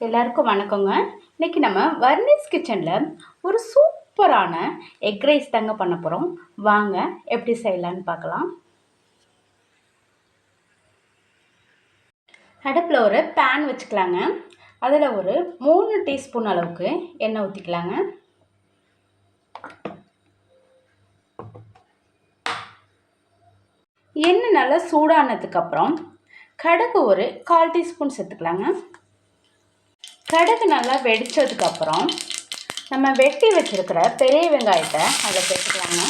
எல்லாருக்கும் வணக்கங்க. இன்னைக்கு நம்ம வர்னிஸ் கிச்சனில் ஒரு சூப்பரான எக் ரைஸ் தாங்க பண்ண போகிறோம். வாங்க எப்படி செய்யலான்னு பார்க்கலாம். அடுப்பில் ஒரு பேன் வச்சுக்கலாங்க. அதில் ஒரு 3 டீஸ்பூன் அளவுக்கு எண்ணெய் ஊற்றிக்கலாங்க. எண்ணெய் நல்லா சூடானதுக்கப்புறம் கடுகு ஒரு 1/4 டீஸ்பூன் சேர்த்துக்கலாங்க. கடுகு நல்லா வெடித்ததுக்கப்புறம் நம்ம வெட்டி வச்சுருக்கிற பெரிய வெங்காயத்தை அதில் சேர்த்துக்கலாங்க.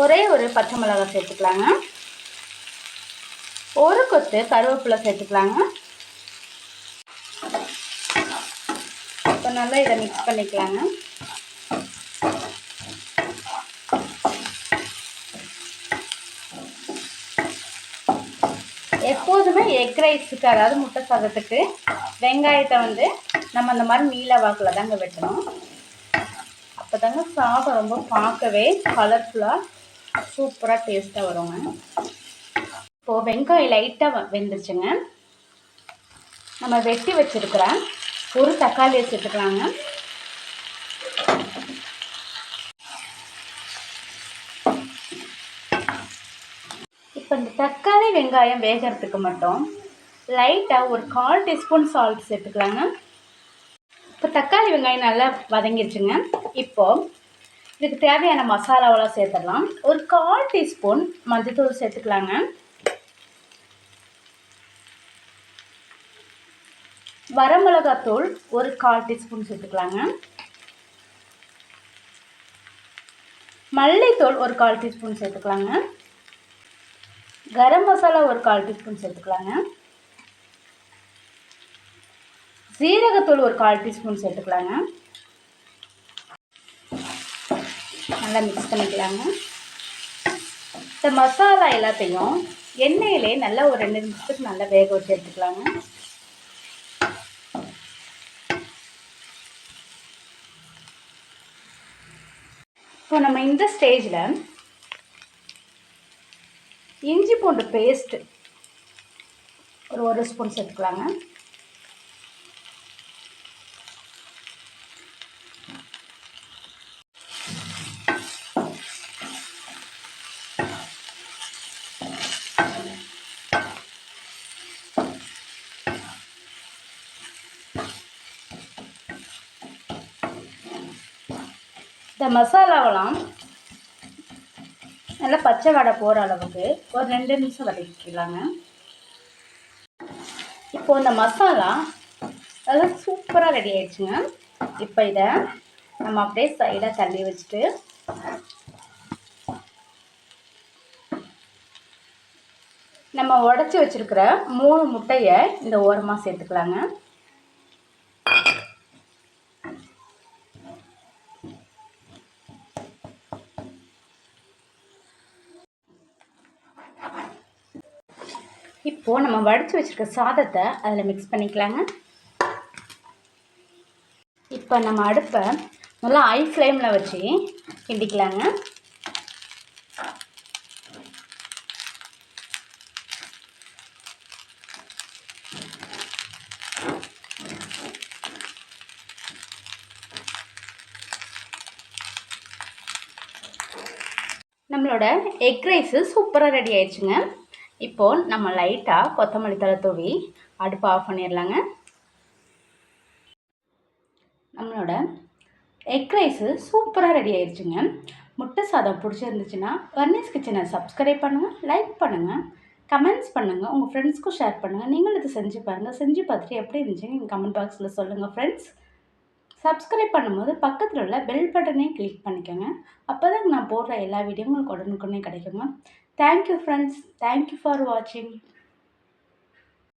ஒரே ஒரு பச்சை மிளகாய் சேர்த்துக்கலாங்க. ஒரு கொத்து கருவேப்பிலை சேர்த்துக்கலாங்க. இப்போ நல்லா இதை மிக்ஸ் பண்ணிக்கலாங்க. எப்போதுமே எக் ரைஸுக்கு, அதாவது முட்டை சாதத்துக்கு வெங்காயத்தை நம்ம அந்த மாதிரி நீல வாக்கில் தாங்க வெட்டணும். அப்போ தாங்க சாதம் ரொம்ப பார்க்கவே கலர்ஃபுல்லாக சூப்பராக டேஸ்ட்டாக வருங்க. இப்போது வெங்காயம் லைட்டாக வெந்துருச்சுங்க. நம்ம வெட்டி வச்சுருக்கிற ஒரு தக்காளியை சேர்த்துக்கலாங்க. இப்போ இந்த தக்காளி வெங்காயம் வேகிறதுக்கு மட்டும் லைட்டாக ஒரு 1/4 டீஸ்பூன் சால்ட் சேர்த்துக்கலாங்க. இப்போ தக்காளி வெங்காயம் நல்லா வதங்கிடுச்சுங்க. இப்போது இதுக்கு தேவையான மசாலாவெல்லாம் சேர்த்துடலாம். ஒரு 1/4 டீஸ்பூன் மஞ்சள்தூள் சேர்த்துக்கலாங்க. வரமிளகாத்தூள் ஒரு 1/4 டீஸ்பூன் சேர்த்துக்கலாங்க. மல்லித்தூள் ஒரு 1/4 டீஸ்பூன் சேர்த்துக்கலாங்க. கரம் மசாலா ஒரு 1/4 டீஸ்பூன் சேர்த்துக்கலாங்க. சீரகத்தூள் ஒரு 1/4 டீஸ்பூன் சேர்த்துக்கலாங்க. நல்லா மிக்ஸ் பண்ணிக்கலாங்க. இந்த மசாலா எல்லாத்தையும் எண்ணெயிலே நல்லா ஒரு 2 நிமிஷத்துக்கு நல்லா வேக வச்சு எடுத்துக்கலாங்க. இப்போ நம்ம இந்த ஸ்டேஜில் இஞ்சி பூண்டு பேஸ்ட்டு ஒரு ஸ்பூன் சேர்த்துக்கலாங்க. இந்த மசாலாவெல்லாம் நல்லா பச்சை வடை போகிற அளவுக்கு ஒரு 2 நிமிஷம் வதக்கிக்கலாங்க. இப்போது இந்த மசாலா நல்லா சூப்பராக ரெடி ஆயிடுச்சுங்க. இப்போ இதை நம்ம அப்படியே சைடாக தள்ளி வச்சுட்டு நம்ம உடச்சி வச்சுருக்கிற 3 முட்டையை இந்த ஓரமாக சேர்த்துக்கலாங்க. இப்போது நம்ம வடித்து வச்சுருக்க சாதத்தை அதில் மிக்ஸ் பண்ணிக்கலாங்க. இப்போ நம்ம அடுப்பை நல்லா ஹை ஃப்ளேமில் வச்சு கிண்டிக்கலாங்க. நம்மளோட எக் ரைஸு சூப்பராக ரெடி ஆயிடுச்சுங்க. இப்போது நம்ம லைட்டாக கொத்தமல்லி தழை தூவி அடுப்பை ஆஃப் பண்ணிடலாங்க. நம்மளோட எக் ரைஸு சூப்பராக ரெடி ஆயிடுச்சுங்க. முட்டை சாதம் பிடிச்சிருந்துச்சுன்னா வர்னிஸ் கிச்சனை சப்ஸ்கிரைப் பண்ணுங்கள், லைக் பண்ணுங்கள், கமெண்ட்ஸ் பண்ணுங்கள், உங்கள் ஃப்ரெண்ட்ஸ்க்கும் ஷேர் பண்ணுங்கள். நீங்களும் இதை செஞ்சு பாருங்கள். செஞ்சு பார்த்துட்டு எப்படி இருந்துச்சுன்னு நீங்கள் கமெண்ட் பாக்ஸில் சொல்லுங்கள் ஃப்ரெண்ட்ஸ். சப்ஸ்கிரைப் பண்ணும்போது பக்கத்தில் உள்ள பெல் பட்டனையும் கிளிக் பண்ணிக்கோங்க. அப்போ தான் நான் போடுற எல்லா வீடியோவும் உங்களுக்கு உடனுக்குடனே கிடைக்குங்க. Thank you friends. தேங்க்யூ ஃபார் வாட்சிங்.